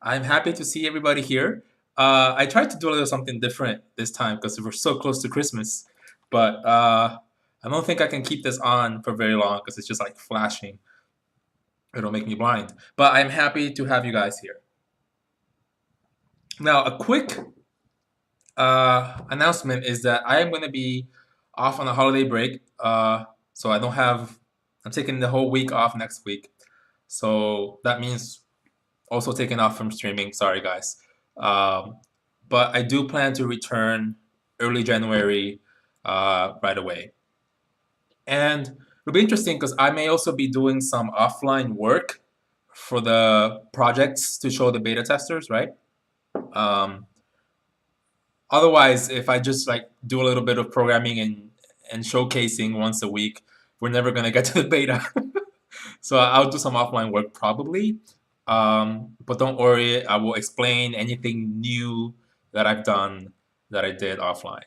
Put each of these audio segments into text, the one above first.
I'm happy to see everybody here. I tried to do a little something different this time because we're so close to Christmas, but I don't think I can keep this on for very long because it's just like flashing. It'll make me blind. But I'm happy to have you guys here. Now, a quick announcement is that I am going to be off on a holiday break, so I don't have. I'm taking the whole week off next week, so that means also taking off from streaming. Sorry, guys. Um, but I do plan to return early January right away. And it'll be interesting because I may also be doing some offline work for the projects to show the beta testers, right? Um, Otherwise, if I just like do a little bit of programming and showcasing once a week, we're never gonna get to the beta. So I'll do some offline work probably. But don't worry, I will explain anything new that I've done that I did offline.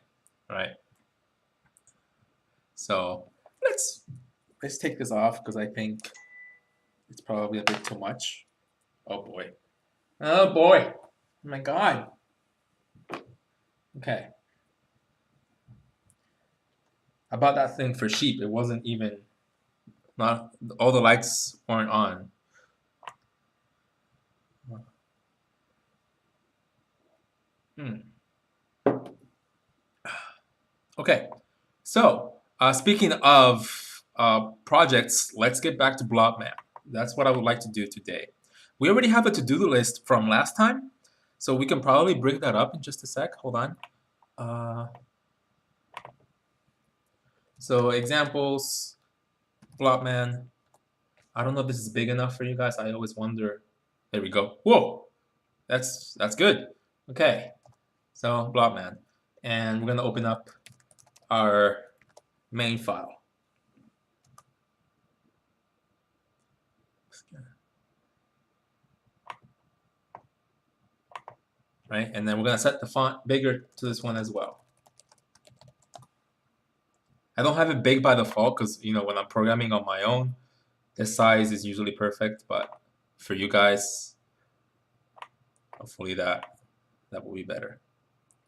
Right. So let's let's take this off because I think it's probably a bit too much. Oh boy. Oh boy. Oh my god. Okay. About that thing for sheep, it wasn't even not all the lights weren't on. Hmm. Okay. So speaking of projects, let's get back to Blobman. That's what I would like to do today. We already have a to-do list from last time, so we can probably bring that up in just a sec. Hold on. Uh, so examples, Blobman. I don't know if this is big enough for you guys. I always wonder. There we go. Whoa, that's good. Okay, so Blobman, and we're gonna open up our main file. Right, and then we're gonna set the font bigger to this one as well. I don't have it big by default because when I'm programming on my own, the size is usually perfect. But for you guys, hopefully that will be better.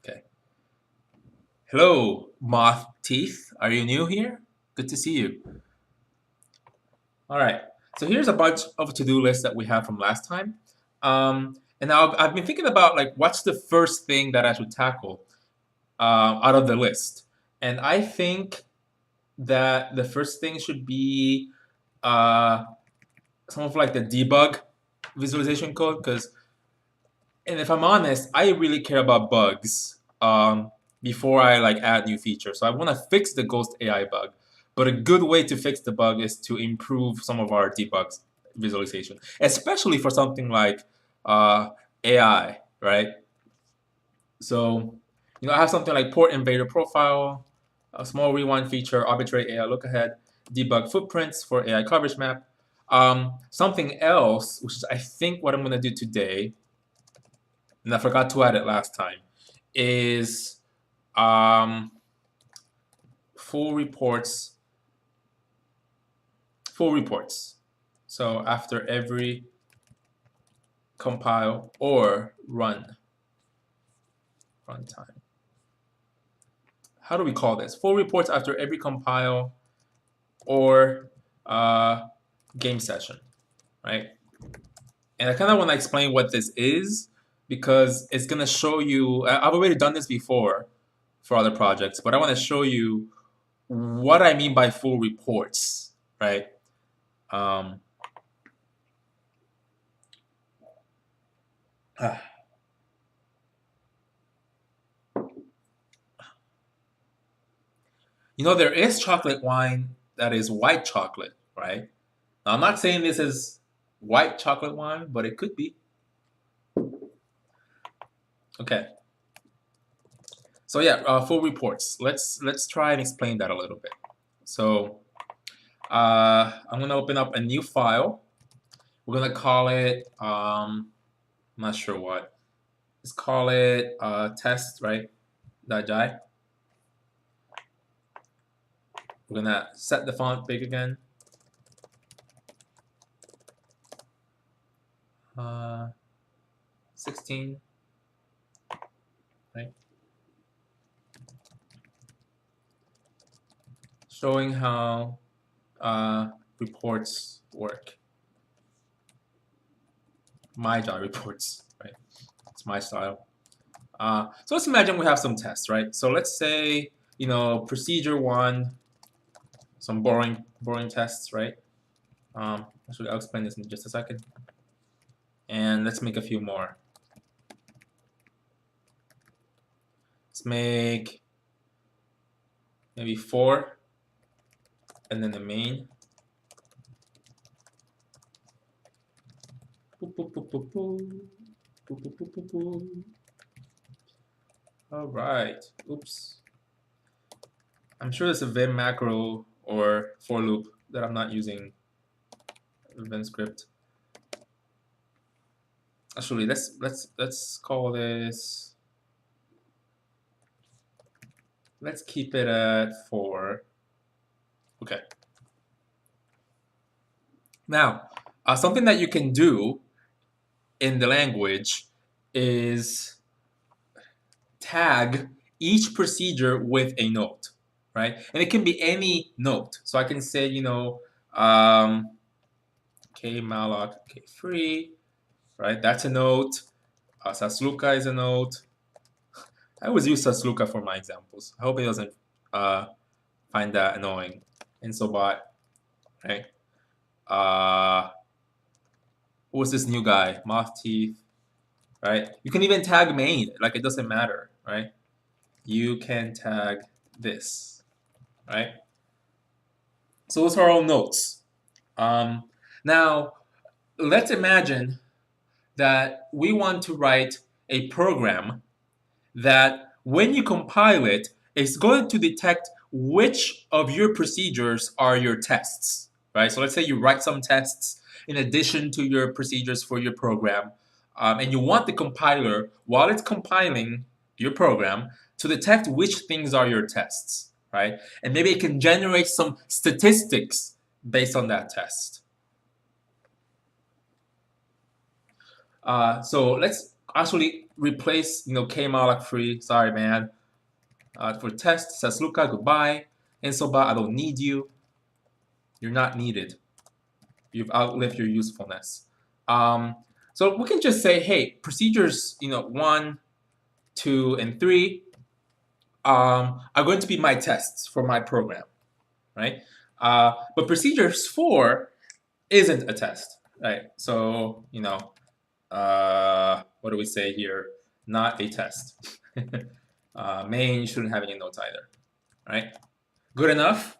Okay. Hello, Moth Teeth. Are you new here? Good to see you. All right. So here's a bunch of to-do lists that we have from last time. And now I've been thinking about like what's the first thing that I should tackle out of the list. And I think that the first thing should be uh, some of like the debug visualization code because, and if I'm honest, I really care about bugs before I like add new features. So I want to fix the Ghost AI bug, but a good way to fix the bug is to improve some of our debugs visualization, especially for something like uh, AI, right? So I have something like port invader profile, a small rewind feature, arbitrary AI look ahead, debug footprints for AI coverage map. Something else, which is I think what I'm going to do today, and I forgot to add it last time, is um, full reports. Full reports. So after every compile or runtime. How do we call this? Full reports after every compile or game session, right? And I kind of want to explain what this is because it's going to show you. I've already done this before for other projects, but I want to show you what I mean by full reports, right? Um, there is chocolate wine that is white chocolate, right? Now, I'm not saying this is white chocolate wine, but it could be. Okay. So yeah, full reports. Let's try and explain that a little bit. So I'm gonna open up a new file. We're gonna call it I'm not sure what. Let's call it test, right? .jai. We're gonna set the font big again. Uh, 16, right? Showing how reports work. My job reports, right? It's my style. So let's imagine we have some tests, right? So let's say, you know, procedure 1, some boring tests, right? Actually, I'll explain this in just a second. And let's make a few more. Let's make maybe 4, and then the main. All right. Oops. I'm sure there's a Vim macro or for loop that I'm not using. Vim script. Actually, let's call this. Let's keep it at 4. Okay. Now, something that you can do in the language is tag each procedure with a note, right? And it can be any note. So I can say, you know, kmalloc k-free, right? That's a note. Sasluka is a note. I always use Sasluka for my examples. I hope it doesn't find that annoying. Insobot, right? What's this new guy? Moth teeth, right? You can even tag main, like it doesn't matter, right? You can tag this, right? So those are all notes. Now, let's imagine that we want to write a program that when you compile it, it's going to detect which of your procedures are your tests, right? So let's say you write some tests in addition to your procedures for your program, and you want the compiler, while it's compiling your program, to detect which things are your tests, right? And maybe it can generate some statistics based on that test. So let's actually replace, you know, kmalloc free. Sorry, man. For test, Sasluka, goodbye. Insobot, I don't need you. You're not needed. You've outlived your usefulness. So we can just say, hey, procedures, you know, 1, 2, and 3 are going to be my tests for my program, right? But procedures 4 isn't a test, right? So, you know, what do we say here? Not a test. Main shouldn't have any notes either, right? Good enough,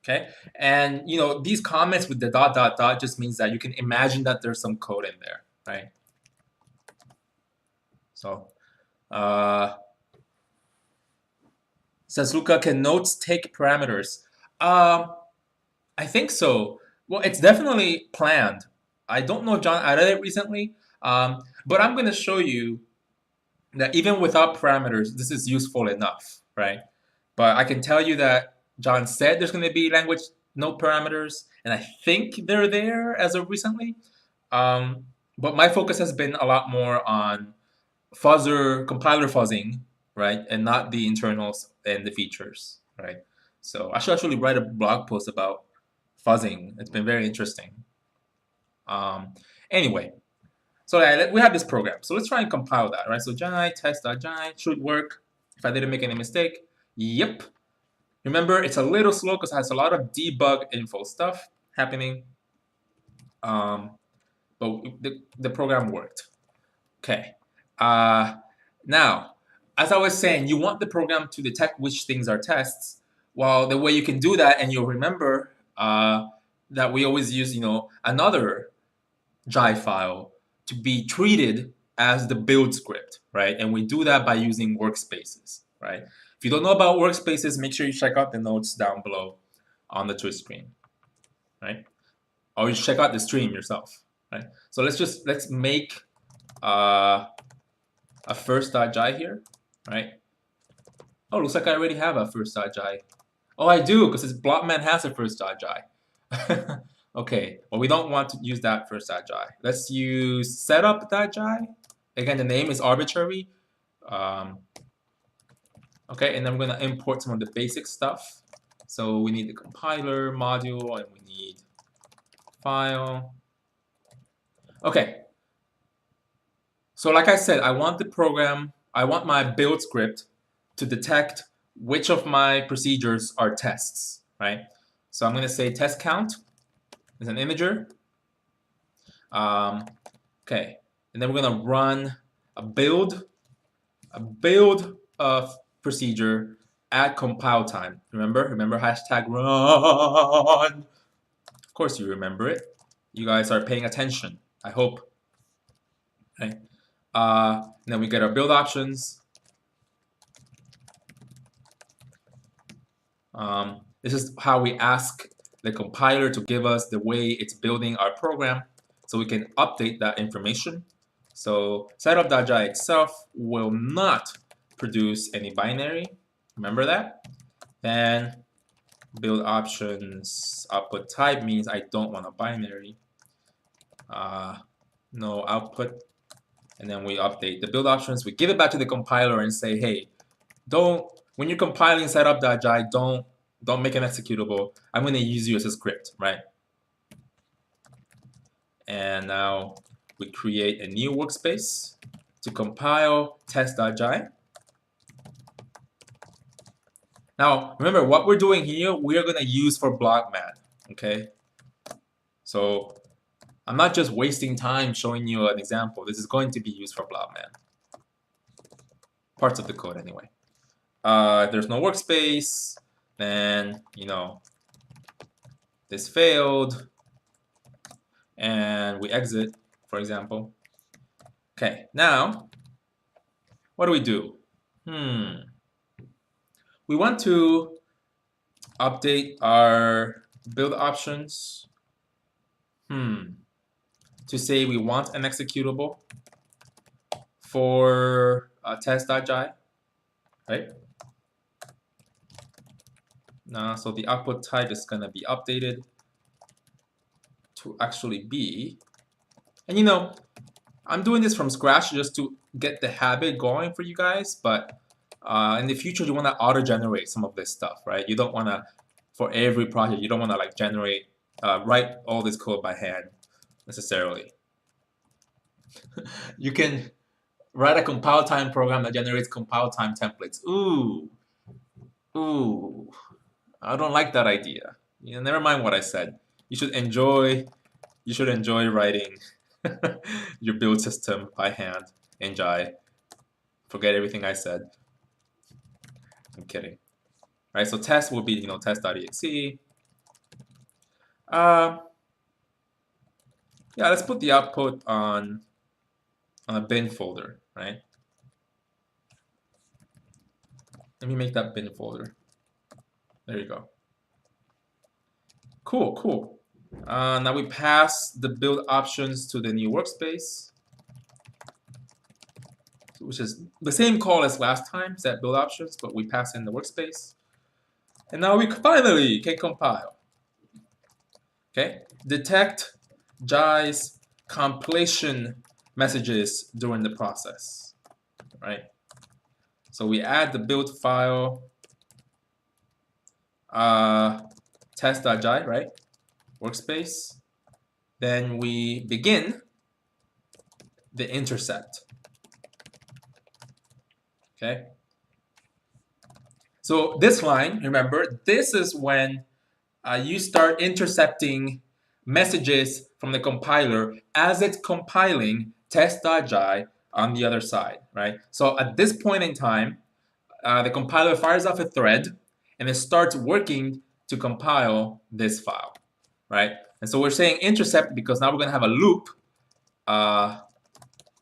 okay? And you know, these comments with the dot dot dot just means that you can imagine that there's some code in there, right? So, says Luca, can notes take parameters? I think so. Well, it's definitely planned. I don't know if John added it recently, but I'm going to show you that even without parameters, this is useful enough, right? But I can tell you that John said there's going to be language no parameters, and I think they're there as of recently. But my focus has been a lot more on compiler fuzzing, right, and not the internals and the features, right? So I should actually write a blog post about fuzzing. It's been very interesting. Anyway, so we have this program. So let's try and compile that, right? So Jai test.jai should work. If I didn't make any mistake, yep. Remember, it's a little slow because it has a lot of debug info stuff happening. But the program worked. Okay. Now, as I was saying, you want the program to detect which things are tests. Well, the way you can do that, and you'll remember that we always use, you know, another Jai file to be treated as the build script, right? And we do that by using workspaces, right? If you don't know about workspaces, make sure you check out the notes down below on the Twitch screen, right? Or you check out the stream yourself, right? So let's make a first.jai here, right? Oh, looks like I already have a first.jai. Oh, I do, because this Blotman has a first.jai. Okay, well, we don't want to use that first.jai. Let's use setup.jai. Again, the name is arbitrary. Okay, and then we're gonna import some of the basic stuff. So we need the compiler module, and we need file. Okay. So like I said, I want my build script to detect which of my procedures are tests, right? So I'm gonna say test count is an integer. Okay, and then we're gonna run a build procedure at compile time. Remember hashtag run. Of course you remember it. You guys are paying attention, I hope. Okay. Then we get our build options. This is how we ask the compiler to give us the way it's building our program so we can update that information. So setup.jai itself will not produce any binary. Remember that? Then build options output type means I don't want a binary. No output. And then we update the build options. We give it back to the compiler and say, hey, when you're compiling setup.jai, don't make an executable. I'm going to use you as a script, right? And now we create a new workspace to compile test.jai. Now, remember what we're doing here, we are going to use for Blockman, okay? So I'm not just wasting time showing you an example. This is going to be used for Blockman. Parts of the code anyway. If there's no workspace, then, this failed, and we exit, for example. Okay, now, what do? We want to update our build options to say we want an executable for test.jai, right? So the output type is going to be updated to actually be, and I'm doing this from scratch just to get the habit going for you guys, but in the future you want to auto-generate some of this stuff, right? You don't want to, for every project, you don't want to like generate, write all this code by hand necessarily. You can write a compile time program that generates compile time templates. Ooh, I don't like that idea. Never mind what I said. You should enjoy writing your build system by hand in Jai. Forget everything I said. I'm kidding. All right, so test will be test.exe. Yeah, let's put the output on a bin folder, right? Let me make that bin folder. There you go. Cool. Now we pass the build options to the new workspace, which is the same call as last time, set build options, but we pass in the workspace. And now we finally can compile. Okay, detect Jai's compilation messages during the process, right? So we add the build file, test.jai, right? Workspace. Then we begin the intercept. Okay. So this line, remember, this is when you start intercepting messages from the compiler as it's compiling test.jai on the other side, right? So at this point in time, the compiler fires off a thread and it starts working to compile this file, right? And so we're saying intercept because now we're going to have a loop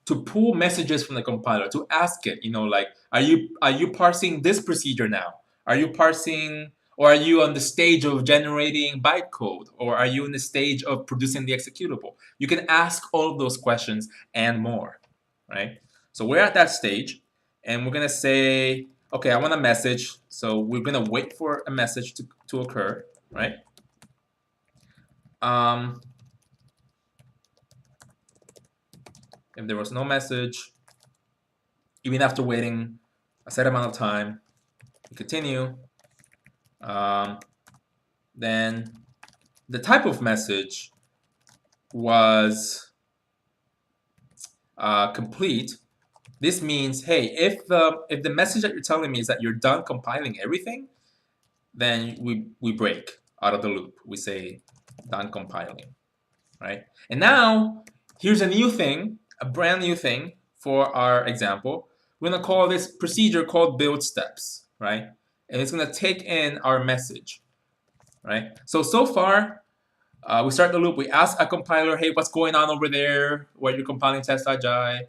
to pull messages from the compiler, to ask it, like, are you parsing this procedure now? Are you parsing, or are you on the stage of generating bytecode, or are you in the stage of producing the executable? You can ask all of those questions and more, right? So we're at that stage, and we're gonna say, okay, I want a message. So we're gonna wait for a message to occur, right? If there was no message, even after waiting a set amount of time, we continue. Then the type of message was complete. This means, hey, if the message that you're telling me is that you're done compiling everything, then we break out of the loop. We say done compiling, right? And now here's a new thing, a brand new thing for our example. We're gonna call this procedure called build steps, right? And it's gonna take in our message, right? So far, we start the loop. We ask a compiler, hey, what's going on over there where you're compiling test.jai?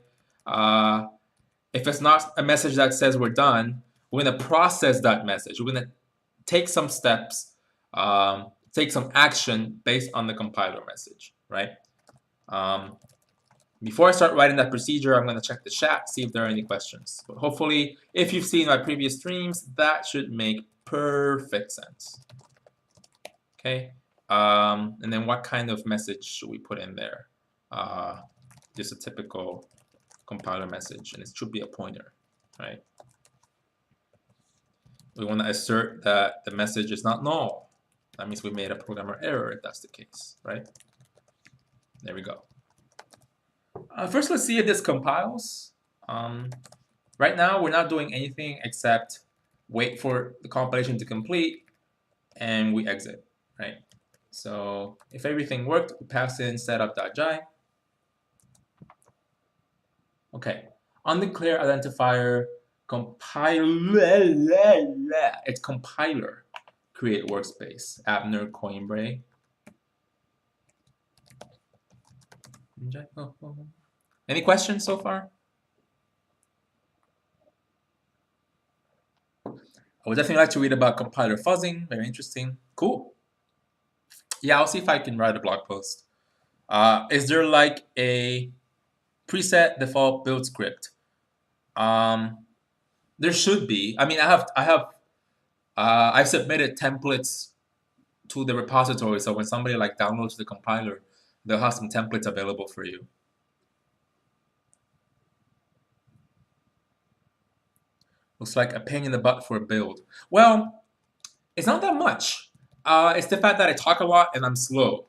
If it's not a message that says we're done, we're going to process that message. We're going to take some steps, take some action based on the compiler message, right? Before I start writing that procedure, I'm going to check the chat, see if there are any questions. But hopefully, if you've seen my previous streams, that should make perfect sense. Okay. And then what kind of message should we put in there? Just a typical compiler message, and it should be a pointer, right? We want to assert that the message is not null. That means we made a programmer error if that's the case, right? There we go. First, let's see if this compiles. Right now, we're not doing anything except wait for the compilation to complete, and we exit, right? So if everything worked, we pass in setup.jai. Okay, undeclared identifier compiler. It's compiler. Create workspace. Abner Coimbrey. Any questions so far? I would definitely like to read about compiler fuzzing. Very interesting. Cool. Yeah, I'll see if I can write a blog post. Is there like a preset default build script? There should be. I mean, I've submitted templates to the repository, so when somebody like downloads the compiler, they'll have some templates available for you. Looks like a pain in the butt for a build. Well, it's not that much. It's the fact that I talk a lot and I'm slow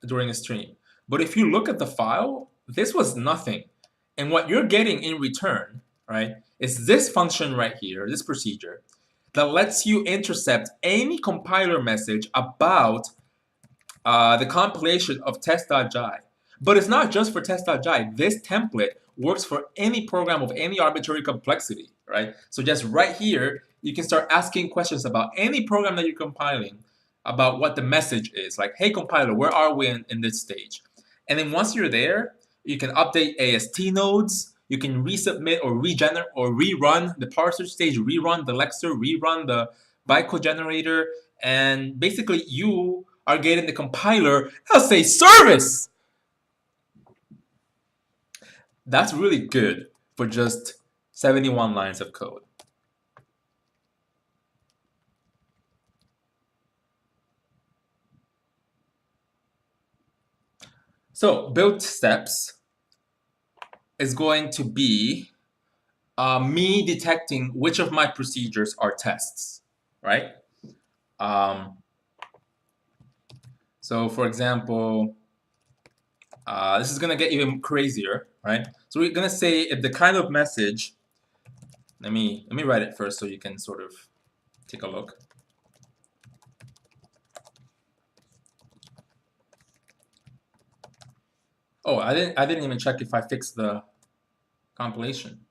during a stream. But if you look at the file, this was nothing. And what you're getting in return, right, is this function right here, this procedure, that lets you intercept any compiler message about the compilation of test.jai. But it's not just for test.jai. This template works for any program of any arbitrary complexity, right? So just right here, you can start asking questions about any program that you're compiling about what the message is. Like, hey, compiler, where are we in this stage? And then once you're there, you can update AST nodes. You can resubmit or regenerate or rerun the parser stage, rerun the Lexer, rerun the bytecode generator. And basically, you are getting the compiler as a service. That's really good for just 71 lines of code. So build steps is going to be me detecting which of my procedures are tests, right? So for example, this is gonna get even crazier, right? So we're gonna say if the kind of message, let me write it first so you can sort of take a look. Oh, I didn't even check if I fixed the compilation.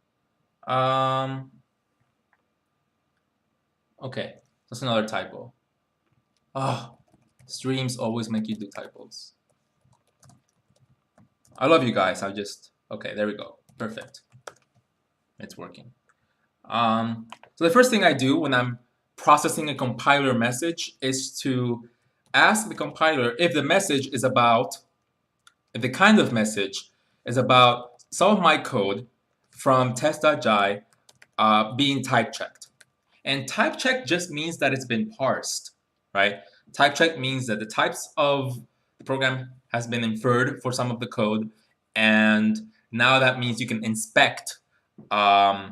Okay, that's another typo. Oh, streams always make you do typos. I love you guys. Okay, there we go. Perfect. It's working. So the first thing I do when I'm processing a compiler message is to ask the compiler if the message is about, if the kind of message is about some of my code from test.jai being type checked. And type check just means that it's been parsed, right? Type check means that the types of the program has been inferred for some of the code, and now that means you can inspect a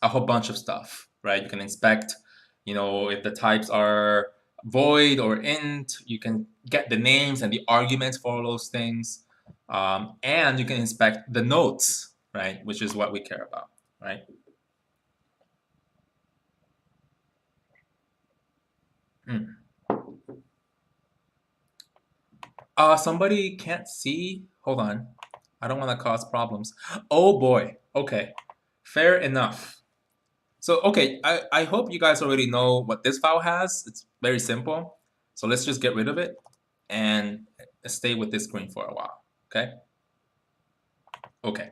whole bunch of stuff, right? You can inspect, if the types are void or int. You can get the names and the arguments for all those things, and you can inspect the notes, right? Which is what we care about, right? Somebody can't see. Hold on. I don't want to cause problems. Oh boy. Okay. Fair enough. So, okay, I hope you guys already know what this file has. It's very simple. So let's just get rid of it and stay with this screen for a while. Okay. Okay.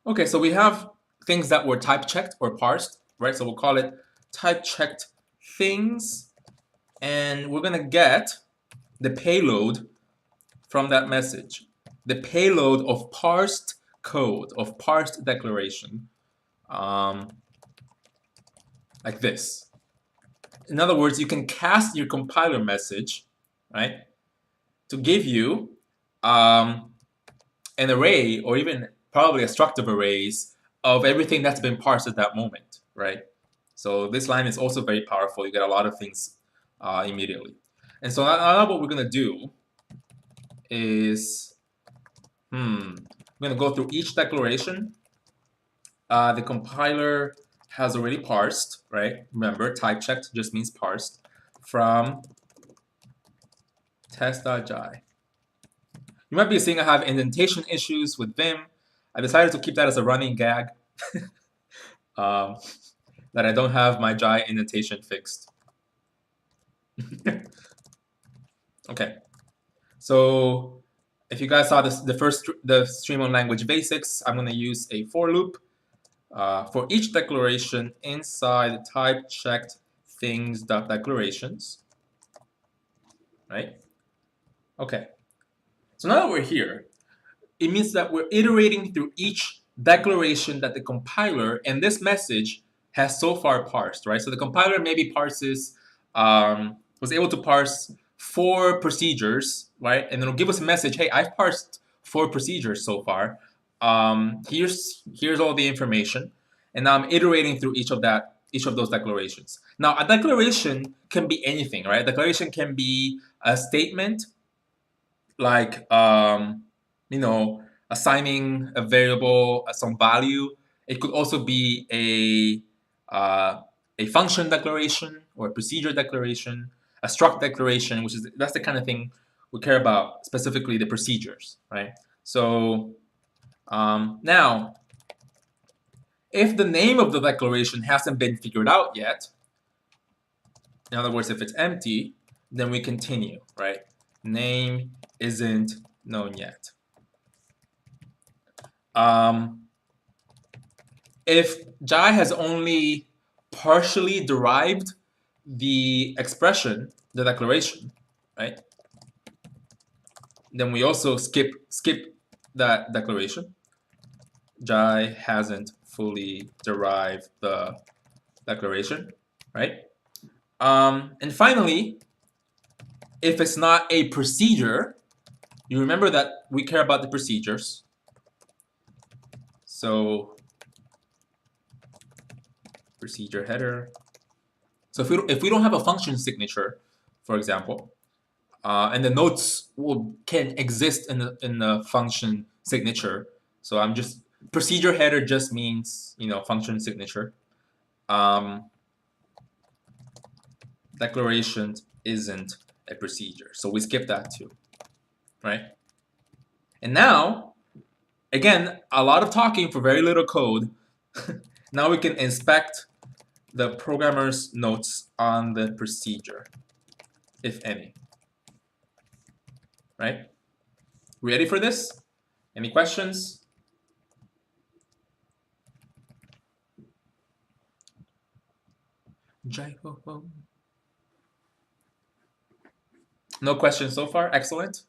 Okay, so we have things that were type checked or parsed, right? So we'll call it type checked things. And we're going to get the payload from that message, the payload of parsed code, of parsed declaration, like this. In other words, you can cast your compiler message, right, to give you an array, or even probably a struct of arrays of everything that's been parsed at that moment, right? So this line is also very powerful. You get a lot of things immediately. And so now what we're going to do is, I'm going to go through each declaration. The compiler has already parsed, right? Remember, type checked just means parsed from test.jai. You might be seeing I have indentation issues with Vim. I decided to keep that as a running gag, that I don't have my Jai indentation fixed. Okay, so if you guys saw this, the stream on language basics, I'm going to use a for loop for each declaration inside type checked things.declarations, right? Okay, so now that we're here, it means that we're iterating through each declaration that the compiler and this message has so far parsed, right? So the compiler maybe parses, was able to parse 4 procedures, right? And it'll give us a message, hey, I've parsed 4 procedures so far. Here's all the information. And now I'm iterating through each of those declarations. Now, a declaration can be anything, right? A declaration can be a statement like, assigning a variable some value. It could also be a function declaration or a procedure declaration, a struct declaration, that's the kind of thing we care about, specifically the procedures, right? So now, if the name of the declaration hasn't been figured out yet, in other words, if it's empty, then we continue, right? Name isn't known yet. If Jai has only partially derived the expression, the declaration, right? Then we also skip that declaration. Jai hasn't fully derived the declaration, right? And finally, if it's not a procedure, you remember that we care about the procedures. So procedure header. So if we don't have a function signature, for example, and the notes can exist in the function signature. So I'm just procedure header just means function signature. Declaration isn't a procedure, so we skip that too, right? And now, again, a lot of talking for very little code. Now we can inspect the programmer's notes on the procedure, if any. Right? Ready for this? Any questions? No questions so far. Excellent.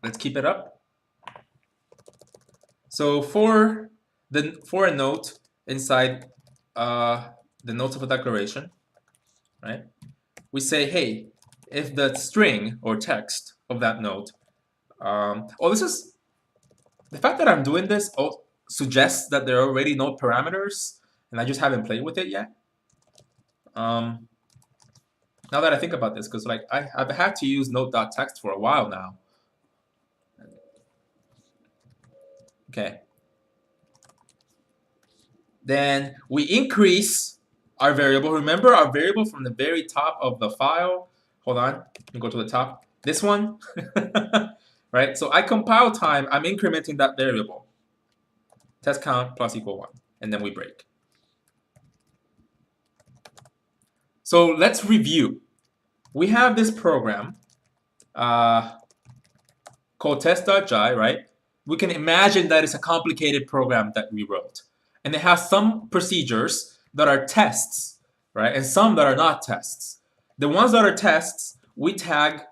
Let's keep it up. So for a note inside the notes of a declaration, right? We say, hey, if the string or text of that note, this is The fact that I'm doing this suggests that there are already node parameters, and I just haven't played with it yet. Now that I think about this, because like I've had to use node.txt for a while now. Okay. Then we increase our variable. Remember our variable from the very top of the file. Hold on, let me go to the top. This one, right? So I compile time, I'm incrementing that variable. Test count plus equal 1, and then we break. So let's review. We have this program called test.jai, right? We can imagine that it's a complicated program that we wrote. And it has some procedures that are tests, right? And some that are not tests. The ones that are tests, we tag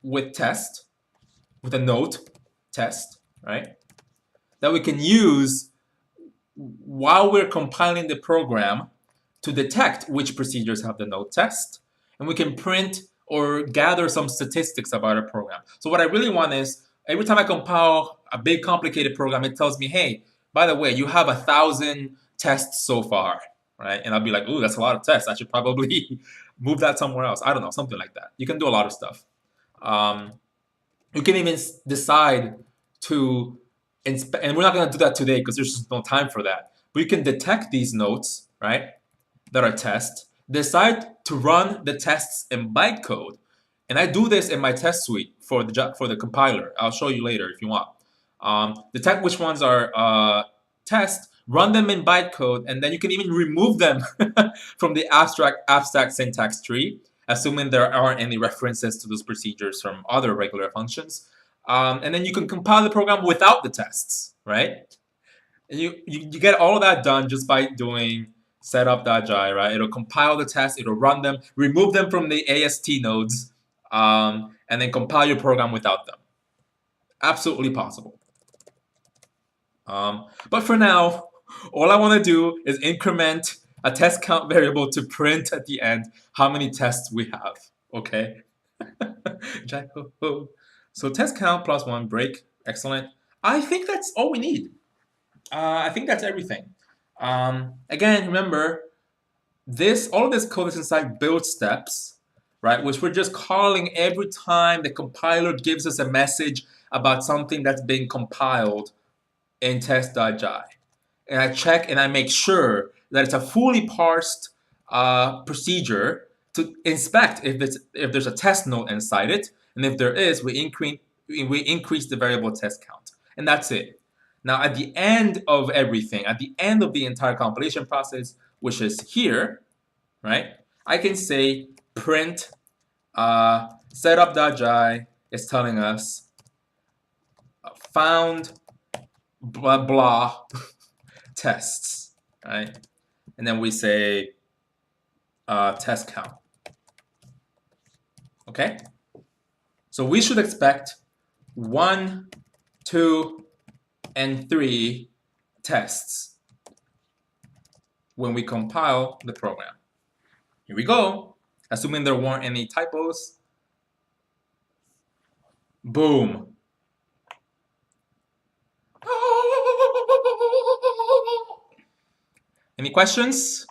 with test, with a note, test, right? That we can use while we're compiling the program to detect which procedures have the note test. And we can print or gather some statistics about a program. So what I really want is, every time I compile a big complicated program, it tells me, hey, by the way, you have 1,000 tests so far, right? And I'll be like, ooh, that's a lot of tests. I should probably move that somewhere else. I don't know, something like that. You can do a lot of stuff. You can even decide to inspect, and we're not going to do that today because there's just no time for that. But you can detect these notes, right, that are tests, decide to run the tests in bytecode. And I do this in my test suite for the compiler. I'll show you later if you want. Detect which ones are tests, run them in bytecode, and then you can even remove them from the abstract syntax tree, assuming there aren't any references to those procedures from other regular functions. And then you can compile the program without the tests, right? And you get all of that done just by doing setup.jai, right? It'll compile the tests, it'll run them, remove them from the AST nodes, and then compile your program without them. Absolutely possible. But for now, all I want to do is increment a test count variable to print at the end how many tests we have, okay? So test count plus 1 break, excellent. I think that's all we need. I think that's everything. Again, remember, all of this code is inside build steps, right? Which we're just calling every time the compiler gives us a message about something that's being compiled in test.jai. And I check and I make sure that it's a fully parsed procedure to inspect if there's a test node inside it. And if there is, we increase the variable test count. And that's it. Now, at the end of everything, at the end of the entire compilation process, which is here, right, I can say print setup.jai is telling us found blah blah tests, right? And then we say test count. Okay? So we should expect 1, 2, and 3 tests when we compile the program. Here we go. Assuming there weren't any typos. Boom. Any questions?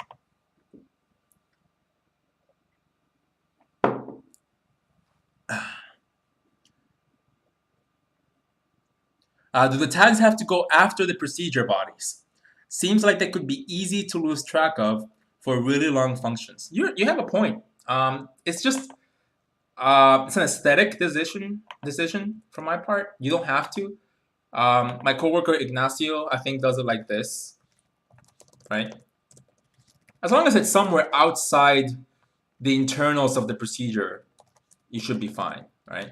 Do the tags have to go after the procedure bodies? Seems like they could be easy to lose track of for really long functions. You have a point. It's just it's an aesthetic decision from my part. You don't have to. My coworker Ignacio, I think, does it like this, right? As long as it's somewhere outside the internals of the procedure, you should be fine, right?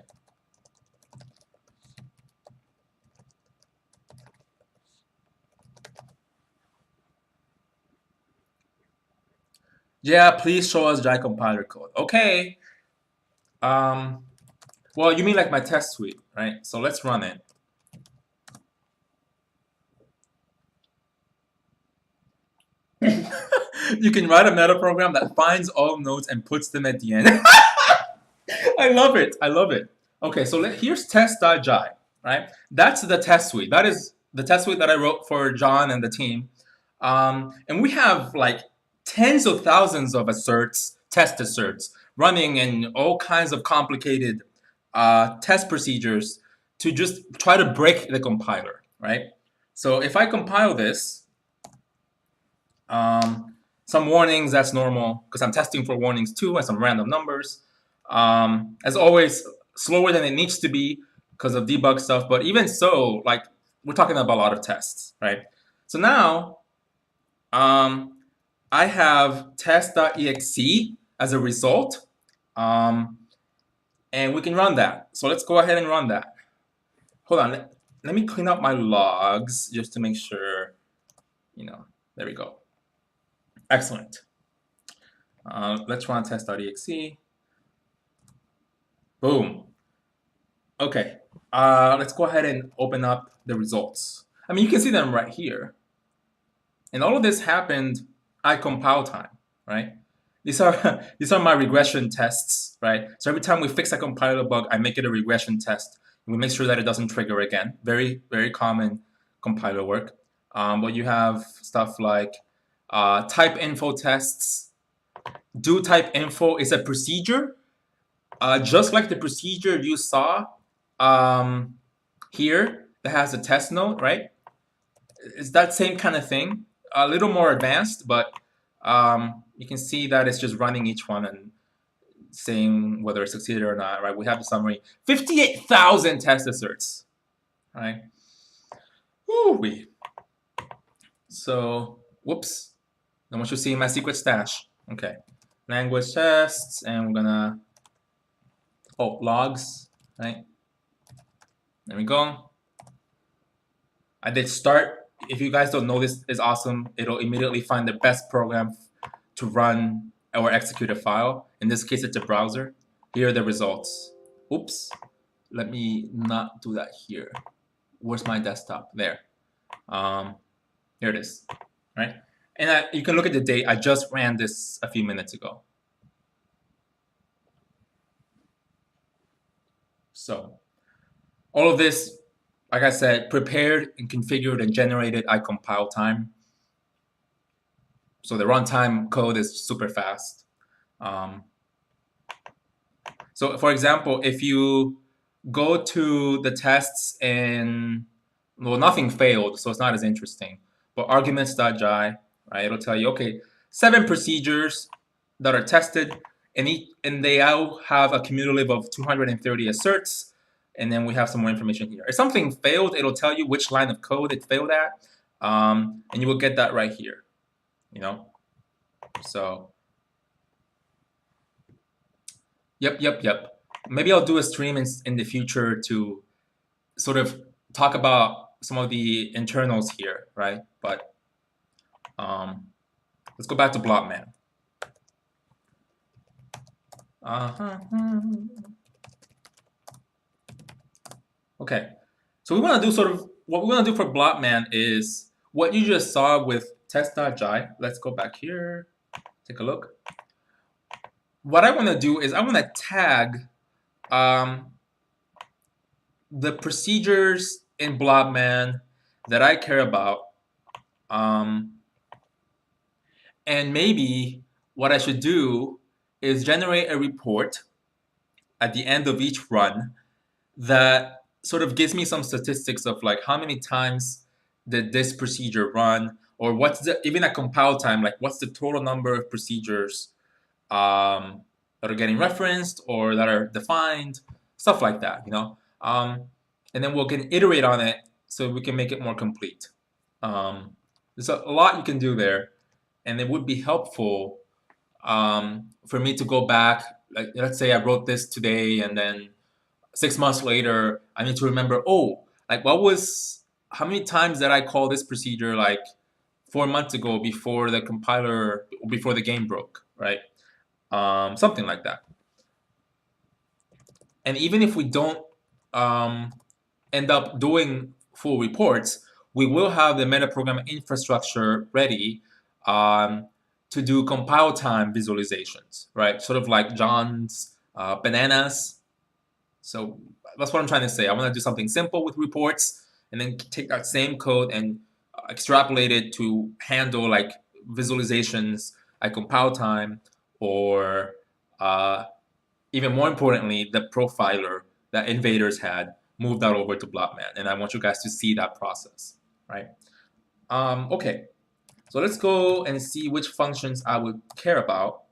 Yeah, please show us Jai compiler code. Okay. Well, you mean like my test suite, right? So let's run it. You can write a meta program that finds all nodes and puts them at the end. I love it. I love it. Okay, so here's test.jai, right? That's the test suite. That is the test suite that I wrote for John and the team. And we have like tens of thousands of asserts, test asserts, running in all kinds of complicated test procedures to just try to break the compiler, right? So if I compile this, some warnings, that's normal because I'm testing for warnings too and some random numbers. As always, slower than it needs to be because of debug stuff. But even so, like we're talking about a lot of tests, right? So now I have test.exe as a result, and we can run that. So let's go ahead and run that. Hold on, let me clean up my logs just to make sure, there we go. Excellent. Let's run test.exe. Boom. Okay, let's go ahead and open up the results. I mean, you can see them right here. And all of this happened at compile time, right? These are my regression tests, right? So every time we fix a compiler bug, I make it a regression test. And we make sure that it doesn't trigger again. Very, very common compiler work. But you have stuff like type info tests. Do type info is a procedure, just like the procedure you saw here that has a test node, right? It's that same kind of thing, a little more advanced, but you can see that it's just running each one and saying whether it succeeded or not, right? We have the summary. 58,000 test asserts, right? Woo-wee. So, whoops. I want you to see my secret stash. Okay. Language tests, and we're gonna, logs, right? There we go. I did start. If you guys don't know, this is awesome. It'll immediately find the best program to run or execute a file. In this case, it's a browser. Here are the results. Oops. Let me not do that here. Where's my desktop? There. Here it is. Right? And you can look at the date. I just ran this a few minutes ago. So all of this, like I said, prepared and configured and generated at compile time. So the runtime code is super fast. So for example, if you go to the tests and, well, nothing failed, so it's not as interesting. But arguments.jai, right? It'll tell you, okay, 7 procedures that are tested, and they all have a cumulative of 230 asserts. And then we have some more information here. If something failed, it'll tell you which line of code it failed at, and you will get that right here. So, yep. Maybe I'll do a stream in the future to sort of talk about some of the internals here, right? But let's go back to Blobman. Okay, so we want to do what we want to do for Blobman is what you just saw with test.jai. Let's go back here, take a look. What I want to do is I want to tag the procedures in Blobman that I care about. And maybe what I should do is generate a report at the end of each run that sort of gives me some statistics of like how many times did this procedure run, or what's even at compile time, like what's the total number of procedures that are getting referenced or that are defined, stuff like that, and then we can iterate on it so we can make it more complete. There's a lot you can do there, and it would be helpful for me to go back. Like, let's say I wrote this today, and then 6 months later, I need to remember, how many times did I call this procedure like 4 months ago before the compiler, before the game broke, right? Something like that. And even if we don't end up doing full reports, we will have the metaprogramming infrastructure ready to do compile time visualizations, right? Sort of like John's bananas. So that's what I'm trying to say. I want to do something simple with reports, and then take that same code and extrapolate it to handle like visualizations at compile time, or even more importantly, the profiler that Invaders had moved that over to Blobman. And I want you guys to see that process, right? Okay, so let's go and see which functions I would care about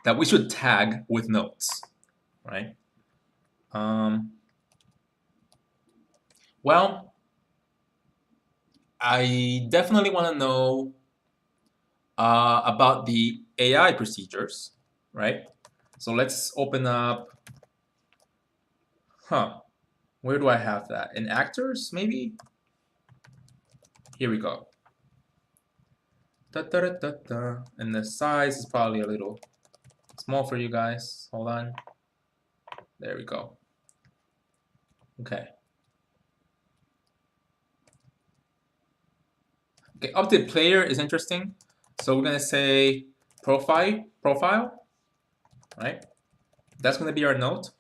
that we should tag with notes, right? Well, I definitely want to know about the AI procedures, right? So let's open up, where do I have that? In actors, maybe? Here we go. Da, da, da, da, da. And the size is probably a little small for you guys. Hold on. There we go. Okay. Okay, update player is interesting. So we're gonna say profile, right? That's gonna be our note.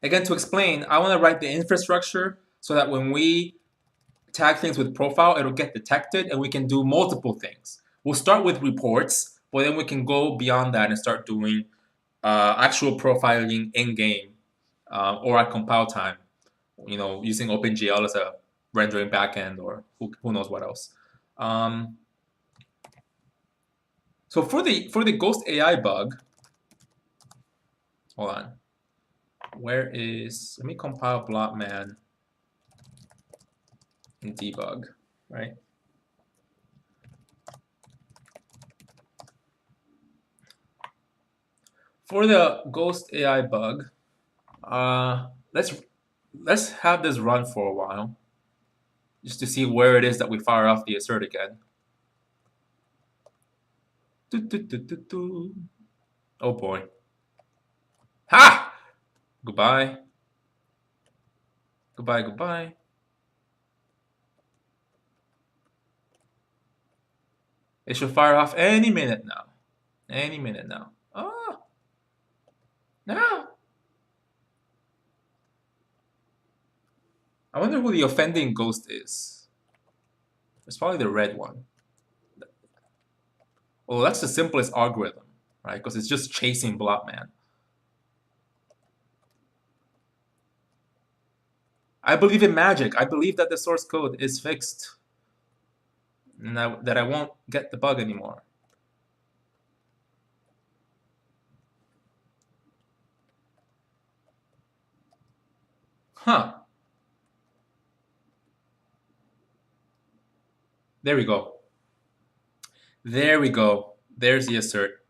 Again, to explain, I wanna write the infrastructure so that when we tag things with profile, it'll get detected and we can do multiple things. We'll start with reports, but then we can go beyond that and start doing actual profiling in-game or at compile time, you know, using OpenGL as a rendering backend or who knows what else. So for the Ghost AI bug, hold on. Where is, let me compile Blobman and debug, right? For the Ghost AI bug, let's have this run for a while, just to see where it is that we fire off the assert again. Oh boy. Ha! Goodbye. Goodbye, goodbye. It should fire off any minute now. Any minute now. Oh! No! I wonder who the offending ghost is. It's probably the red one. Well, that's the simplest algorithm, right? Because it's just chasing Blobman. I believe in magic. I believe that the source code is fixed. And that I won't get the bug anymore. Huh. There we go. There we go. There's the assert.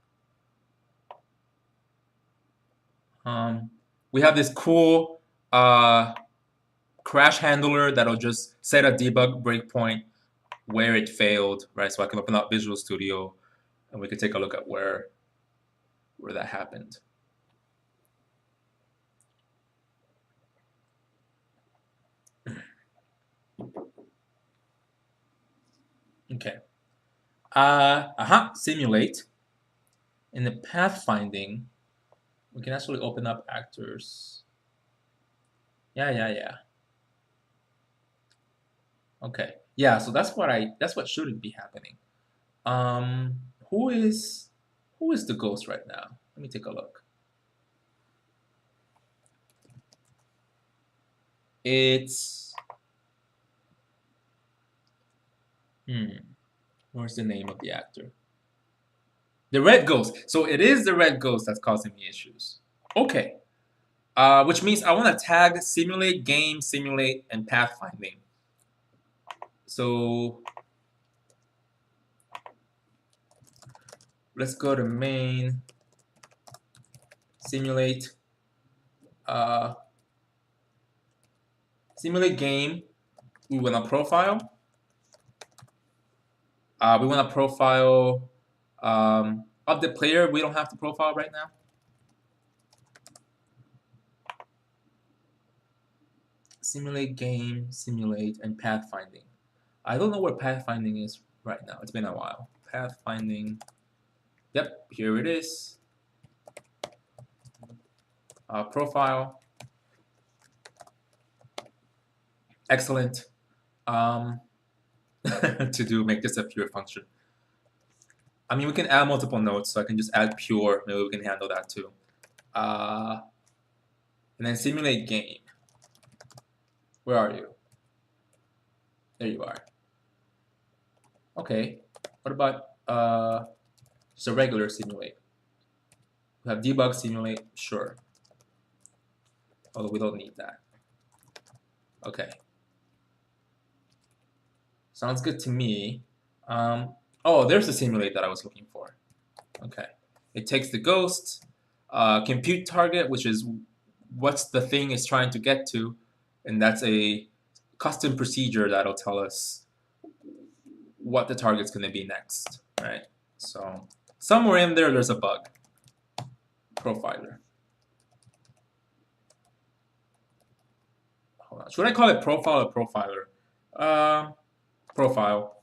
We have this cool crash handler that'll just set a debug breakpoint where it failed, right? So I can open up Visual Studio and we can take a look at where that happened. Okay. Simulate. In the pathfinding, we can actually open up actors. Yeah. Okay. Yeah, so that's what should be happening. Who is the ghost right now? Let me take a look. It's where's the name of the actor? The red ghost. So it is the red ghost that's causing me issues. Okay. Which means I want to tag simulate, game, simulate, and pathfinding. So let's go to main, simulate, simulate game. We want to profile. We want to profile of the player. We don't have to profile right now. Simulate game, simulate, and pathfinding. I don't know where pathfinding is right now. It's been a while. Pathfinding. Yep, here it is. Profile. excellent to do, make this a pure function. I mean, we can add multiple nodes, so I can just add pure. Maybe we can handle that too. And then simulate game. Where are you? There you are. Okay. What about just a regular simulate? We have debug simulate. Sure. Although we don't need that. Okay. Sounds good to me. Oh, there's the simulate that I was looking for. Okay. It takes the ghost, compute target, which is what's the thing is trying to get to, and that's a custom procedure that'll tell us what the target's going to be next, right? So somewhere in there, there's a bug. Profiler. Hold on. Should I call it profile or profiler? Profile.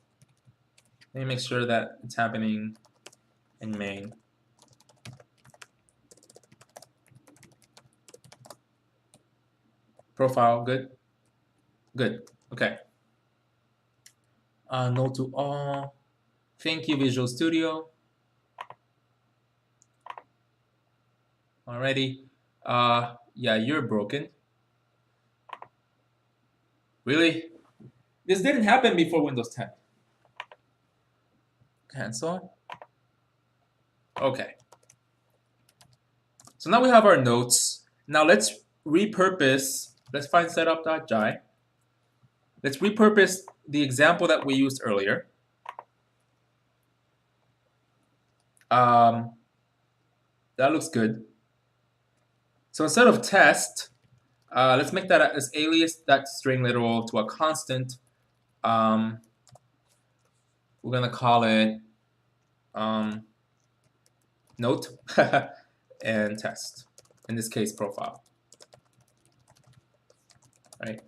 Let me make sure that it's happening in main. Profile, good. Good. Okay. No to all. Thank you, Visual Studio. Alrighty. Yeah, you're broken. Really? This didn't happen before Windows 10. Cancel. Okay. So now we have our notes. Now let's repurpose. Let's find setup.jai. Let's repurpose the example that we used earlier. That looks good. So instead of test, let's make that as alias that string literal to a constant. We're gonna call it note and test. In this case, profile. Right.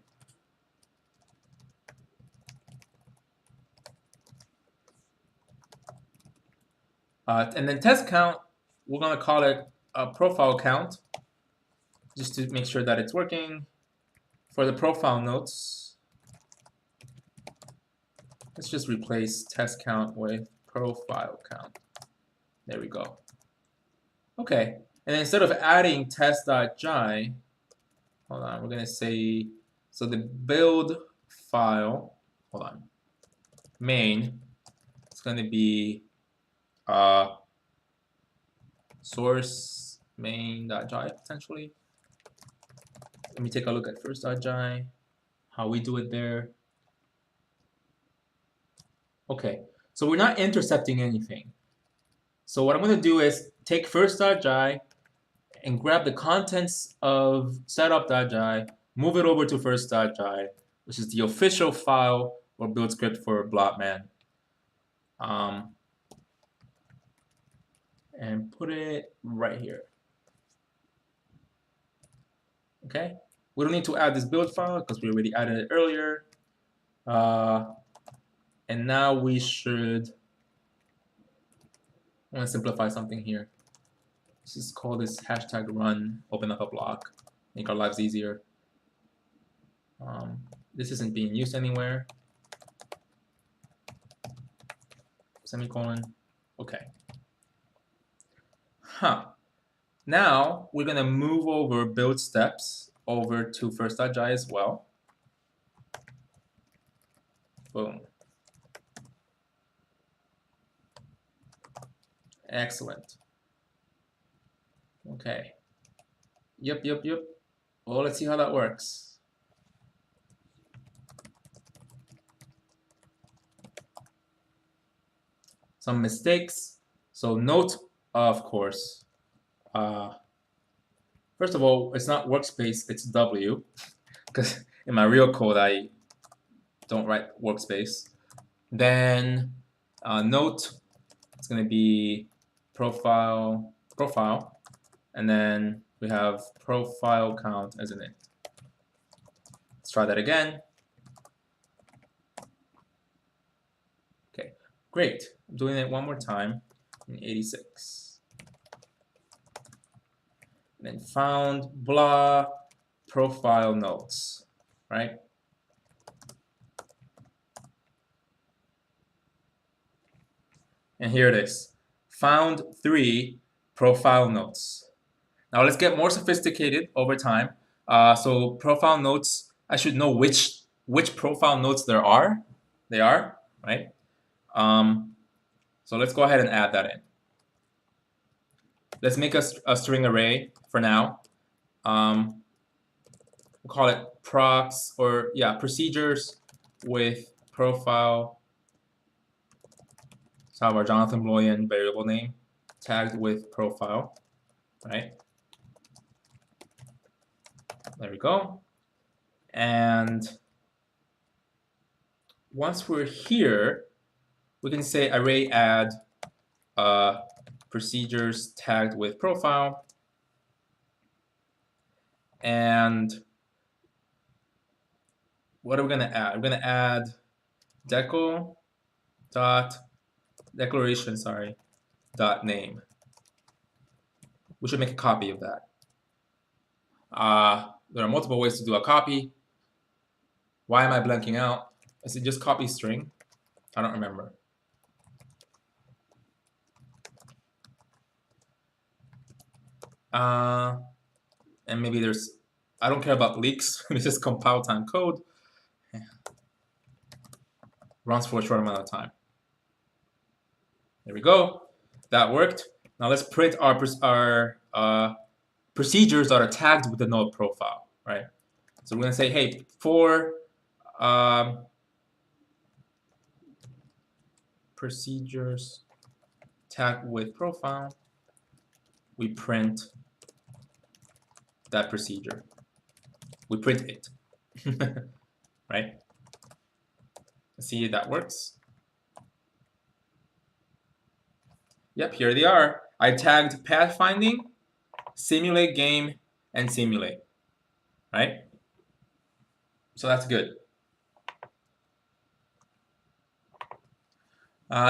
And then test count, we're gonna call it a profile count, just to make sure that it's working. For the profile notes, let's just replace test count with profile count. There we go. Okay, and instead of adding test.jai, hold on, we're gonna say, so the build file, hold on, main, it's gonna be source main.jai potentially. Let me take a look at first.jai, how we do it there. Okay, so we're not intercepting anything. So what I'm going to do is take first.jai and grab the contents of setup.jai, move it over to first.jai, which is the official file or build script for Blotman. And put it right here. Okay, we don't need to add this build file because we already added it earlier. And now we should, I want to simplify something here. Let's just call this hashtag run, open up a block, make our lives easier. This isn't being used anywhere. Semicolon. Okay. Now we're gonna move over build steps over to first.jai as well. Boom. Excellent. Okay. Yep. Well, let's see how that works. Some mistakes. So note, of course, first of all, it's not workspace, it's W, because in my real code I don't write workspace. Then note, it's going to be profile, and then we have profile count as an int. Let's try that again. Okay, great. I'm doing it one more time in 86. And then found blah profile notes, right? And here it is. Found 3 profile notes. Now let's get more sophisticated over time. So profile notes, I should know which profile notes there are. They are, right? So let's go ahead and add that in. Let's make a string array for now. We'll call it procs, or yeah, procedures with profile. So our Jonathan Bloyan variable name tagged with profile, right? There we go. And once we're here, we can say array add procedures tagged with profile. And what are we going to add? We're going to add declaration, dot name. We should make a copy of that. There are multiple ways to do a copy. Why am I blanking out? Is it just copy string? I don't remember. And maybe there's, I don't care about leaks. It's just compile time code. Runs for a short amount of time. There we go. That worked. Now let's print our procedures that are tagged with the node profile, right? So we're gonna say, hey, for procedures tagged with profile, we print that procedure. We print it, right? Let's see if that works. Yep, here they are. I tagged pathfinding, simulate game, and simulate, right? So that's good.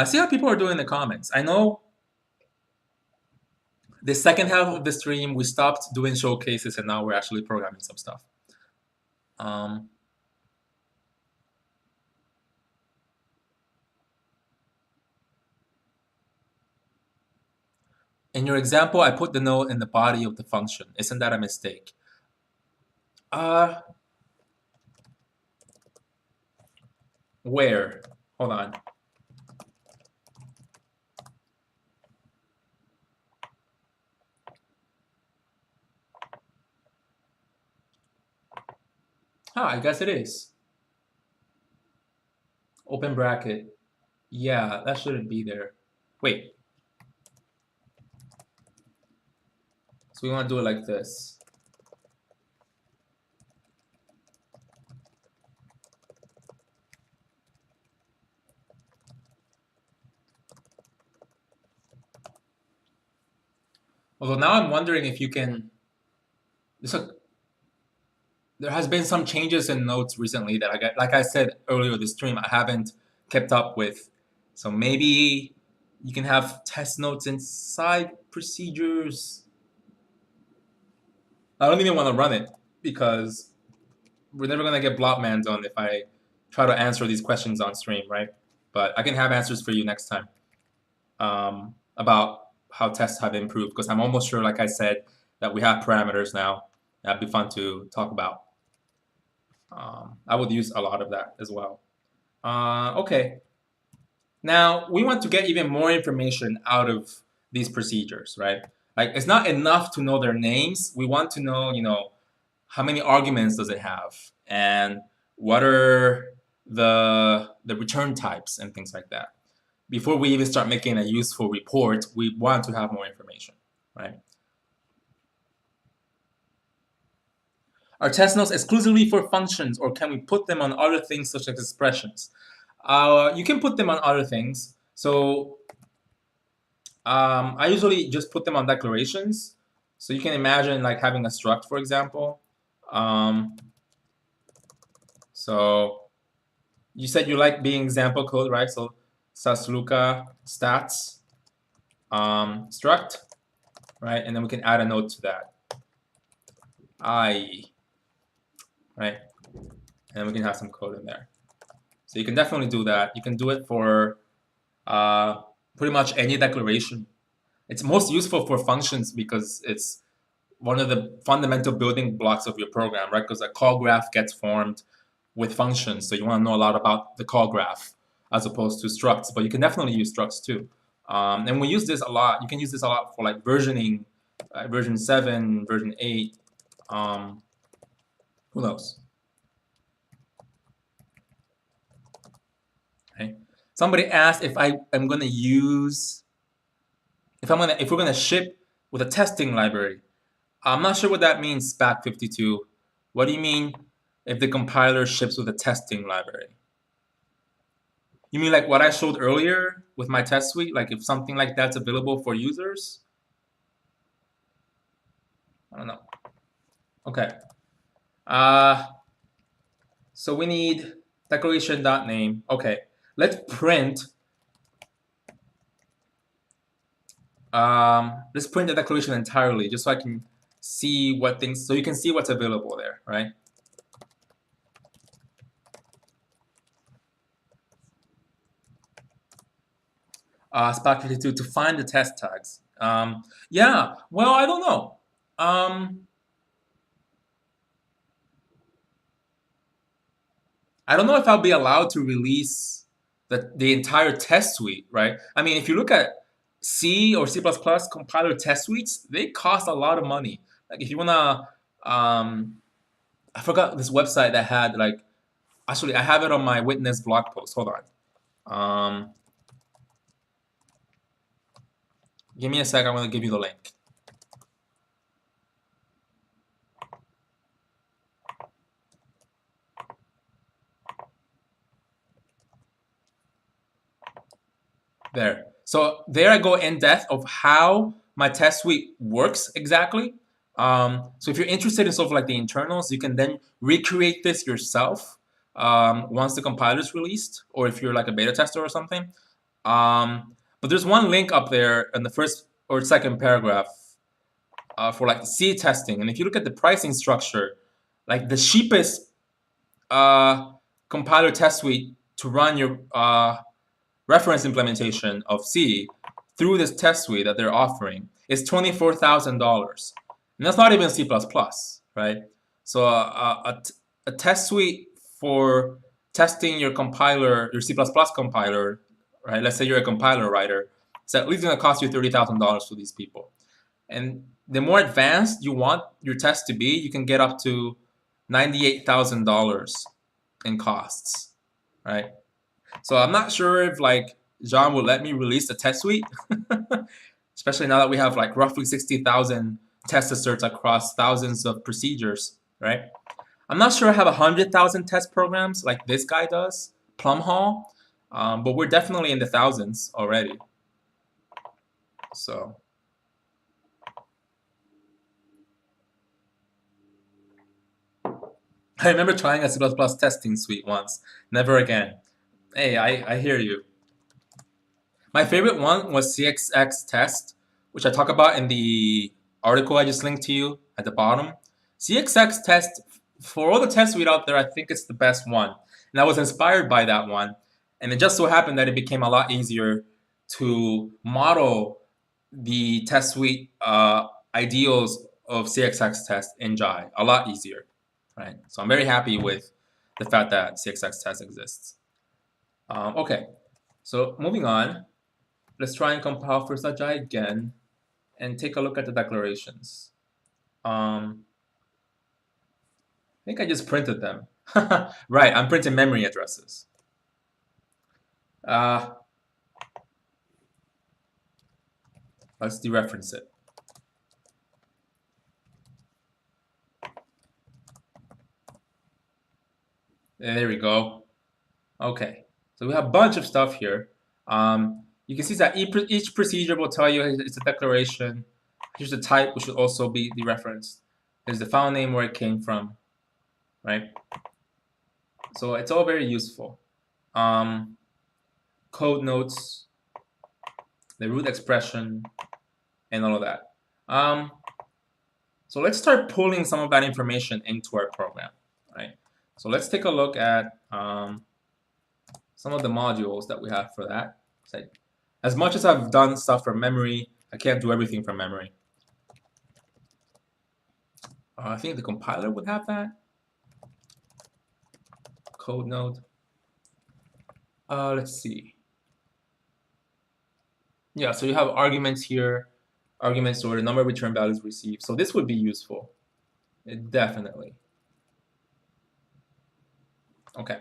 See how people are doing in the comments. I know the second half of the stream, we stopped doing showcases and now we're actually programming some stuff. In your example, I put the node in the body of the function. Isn't that a mistake? Where? Hold on. I guess it is. Open bracket. Yeah, that shouldn't be there. Wait. So we want to do it like this. Although now I'm wondering if you can. There has been some changes in notes recently that like I said earlier this stream, I haven't kept up with. So maybe you can have test notes inside procedures. I don't even want to run it because we're never gonna get Blobman done if I try to answer these questions on stream, right? But I can have answers for you next time about how tests have improved, because I'm almost sure, like I said, that we have parameters now. That'd be fun to talk about. I would use a lot of that as well. Okay. Now, we want to get even more information out of these procedures, right? Like, it's not enough to know their names. We want to know, how many arguments does it have? And what are the return types and things like that. Before we even start making a useful report, we want to have more information, right? Are test notes exclusively for functions, or can we put them on other things such as expressions? You can put them on other things. So I usually just put them on declarations. So you can imagine like having a struct, for example. So you said you like being example code, right? So Sasluka stats struct, right? And then we can add a note to that. I, right? And then we can have some code in there. So you can definitely do that. You can do it for pretty much any declaration. It's most useful for functions because it's one of the fundamental building blocks of your program, right? Because a call graph gets formed with functions, so you want to know a lot about the call graph as opposed to structs. But you can definitely use structs too, and we use this a lot. You can use this a lot for like versioning, version 7, version 8. Who knows? Okay. Somebody asked if I am going to use, if we're going to ship with a testing library. I'm not sure what that means, SPAC52. What do you mean if the compiler ships with a testing library? You mean like what I showed earlier with my test suite? Like if something like that's available for users? I don't know. Okay. So we need declaration.name. Okay. Let's print. Let's print the declaration entirely, just so I can see what things. So you can see what's available there, right? SPAC52 to find the test tags. Yeah. Well, I don't know. I don't know if I'll be allowed to release the entire test suite, right? I mean, if you look at C or C++ compiler test suites, they cost a lot of money. Like if you wanna, I forgot this website that had like, actually I have it on my witness blog post. Hold on. Give me a sec. I'm gonna give you the link. There. So there I go in depth of how my test suite works exactly. So if you're interested in sort of like the internals, you can then recreate this yourself once the compiler is released, or if you're like a beta tester or something. But there's one link up there in the first or second paragraph for like C testing. And if you look at the pricing structure, like the cheapest compiler test suite to run your reference implementation of C through this test suite that they're offering is $24,000. And that's not even C++, right? So a test suite for testing your compiler, your C++ compiler, right? Let's say you're a compiler writer, it's at least going to cost you $30,000 for these people. And the more advanced you want your test to be, you can get up to $98,000 in costs, right? So I'm not sure if like John will let me release the test suite, especially now that we have like roughly 60,000 test asserts across thousands of procedures, right? I'm not sure I have 100,000 test programs like this guy does, Plumhall, but we're definitely in the thousands already. So. I remember trying a C++ testing suite once. Never again. Hey, I hear you. My favorite one was CXX test, which I talk about in the article I just linked to you at the bottom. CXX test, for all the test suite out there, I think it's the best one. And I was inspired by that one. And it just so happened that it became a lot easier to model the test suite ideals of CXX test in Jai. A lot easier, right? So I'm very happy with the fact that CXX test exists. Okay, so moving on. Let's try and compile first Jai again and take a look at the declarations. I think I just printed them. Right, I'm printing memory addresses. Let's dereference it. There we go. Okay, so we have a bunch of stuff here. You can see that each procedure will tell you it's a declaration. Here's the type, which should also be dereferenced. There's the file name where it came from, right? So it's all very useful. Code notes, the root expression, and all of that. So let's start pulling some of that information into our program, right? So let's take a look at some of the modules that we have for that. As much as I've done stuff from memory, I can't do everything from memory. I think the compiler would have that. Code node. Let's see. Yeah, so you have arguments here, arguments or the number of return values received. So this would be useful. Definitely. Okay.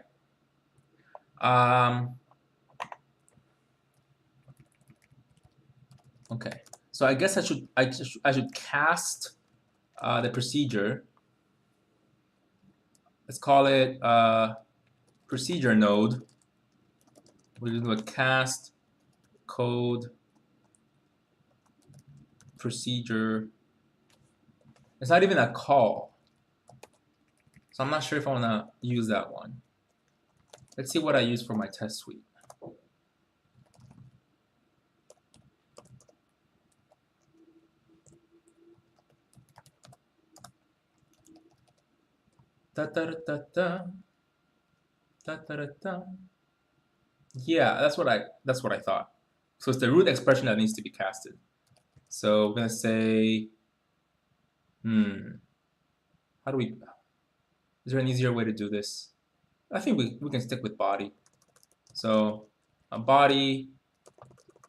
Okay. So I guess I should cast the procedure. Let's call it procedure node. We'll do a cast code procedure. It's not even a call. So I'm not sure if I want to use that one. Let's see what I use for my test suite. Da, da, da, da, da. Da, da, da, da. Yeah, that's what I thought. So it's the root expression that needs to be casted. So we're gonna say, how do we? Is there an easier way to do this? I think we can stick with body. So a body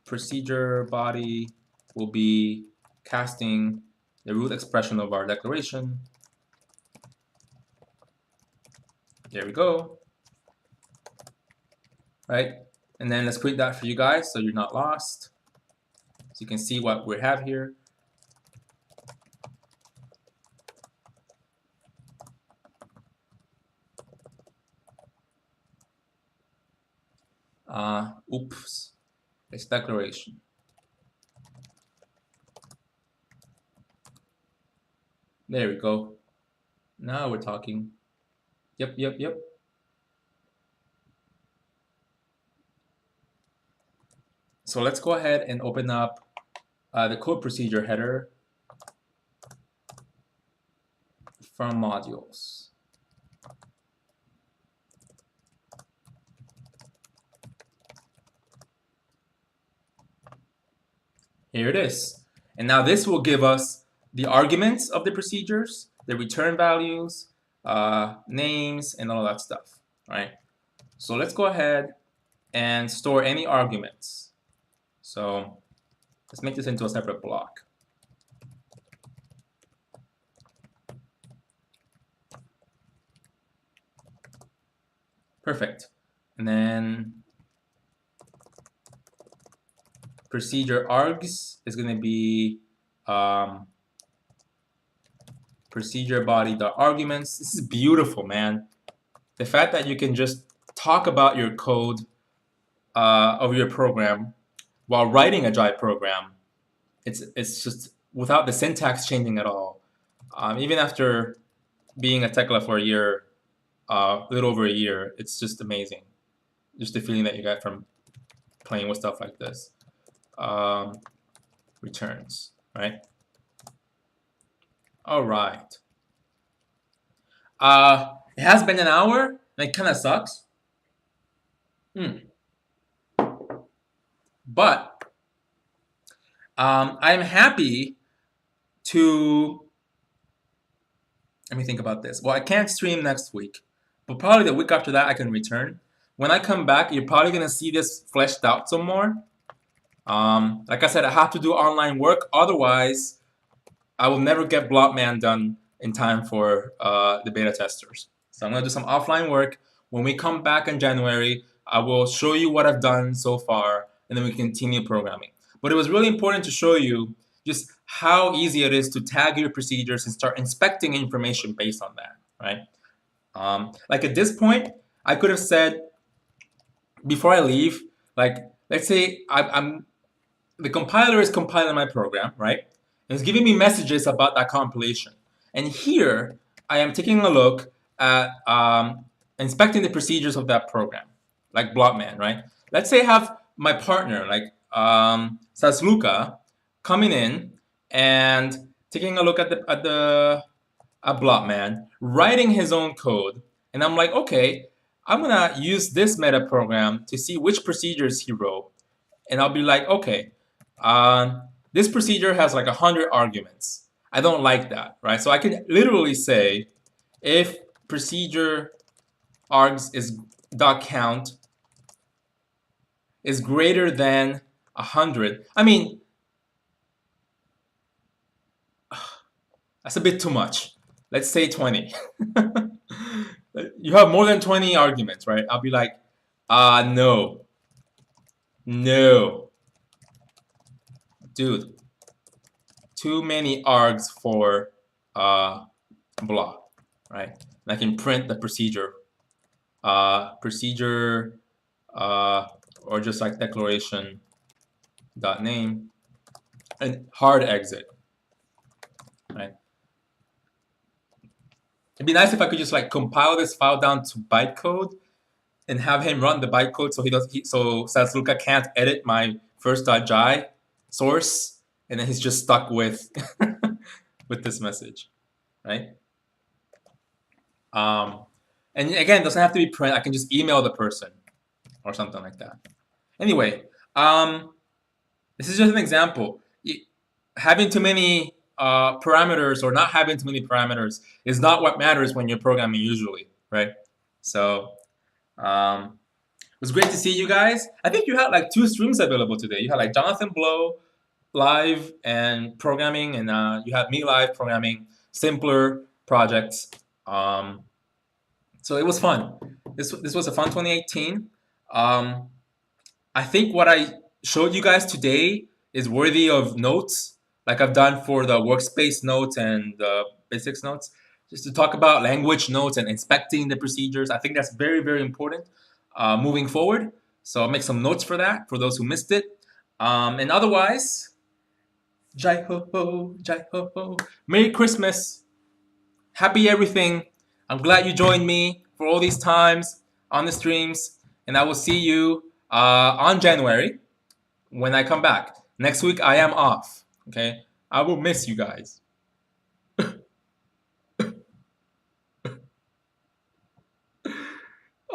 procedure body will be casting the root expression of our declaration. There we go. Right? And then let's create that for you guys so you're not lost. So you can see what we have here. Oops. It's declaration. There we go. Now we're talking. Yep. So let's go ahead and open up the code procedure header from modules. Here it is. And now this will give us the arguments of the procedures, the return values, names, and all that stuff, right? So let's go ahead and store any arguments. So let's make this into a separate block. Perfect. And then procedure args is going to be procedure body.arguments. This is beautiful, man. The fact that you can just talk about your code of your program while writing a Jive program, it's just without the syntax changing at all. Even after being at Tekla for a year, a little over a year, it's just amazing. Just the feeling that you get from playing with stuff like this. Returns, right? All right. It has been an hour, and it kind of sucks. But I'm happy to, let me think about this. Well, I can't stream next week, but probably the week after that I can return. When I come back, you're probably going to see this fleshed out some more. Like I said, I have to do online work. Otherwise, I will never get Blotman done in time for the beta testers. So I'm going to do some offline work. When we come back in January, I will show you what I've done so far, and then we continue programming. But it was really important to show you just how easy it is to tag your procedures and start inspecting information based on that, right? Like at this point, I could have said, before I leave, like, let's say the compiler is compiling my program, right? And it's giving me messages about that compilation. And here, I am taking a look at inspecting the procedures of that program, like Blotman, right? Let's say I have my partner, like Sasluka, coming in and taking a look at Blotman, writing his own code, and I'm like, okay, I'm gonna use this meta program to see which procedures he wrote, and I'll be like, okay, this procedure has like 100 arguments. I don't like that, right? So I can literally say if procedure args is dot count is greater than 100. I mean, that's a bit too much. Let's say 20. You have more than 20 arguments, right? I'll be like, no, no, dude, too many args for blah, right? And I can print the procedure, procedure, or just like declaration dot name and hard exit, right? It'd be nice if I could just like compile this file down to bytecode and have him run the bytecode so so Sazluka can't edit my first.jai source, and then he's just stuck with with this message, right? And again, it doesn't have to be print. I can just email the person or something like that. Anyway, this is just an example. Having too many parameters or not having too many parameters is not what matters when you're programming usually, right? So it was great to see you guys. I think you had like 2 streams available today. You had like Jonathan Blow live and programming, and you had me live programming simpler projects. So it was fun. This was a fun 2018. I think what I showed you guys today is worthy of notes, like I've done for the workspace notes and the basics notes, just to talk about language notes and inspecting the procedures. I think that's very, very important moving forward. So I'll make some notes for that, for those who missed it. And otherwise, jai ho ho, jai ho ho. Merry Christmas. Happy everything. I'm glad you joined me for all these times on the streams. And I will see you on January when I come back. Next week, I am off. Okay? I will miss you guys.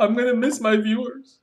I'm going to miss my viewers.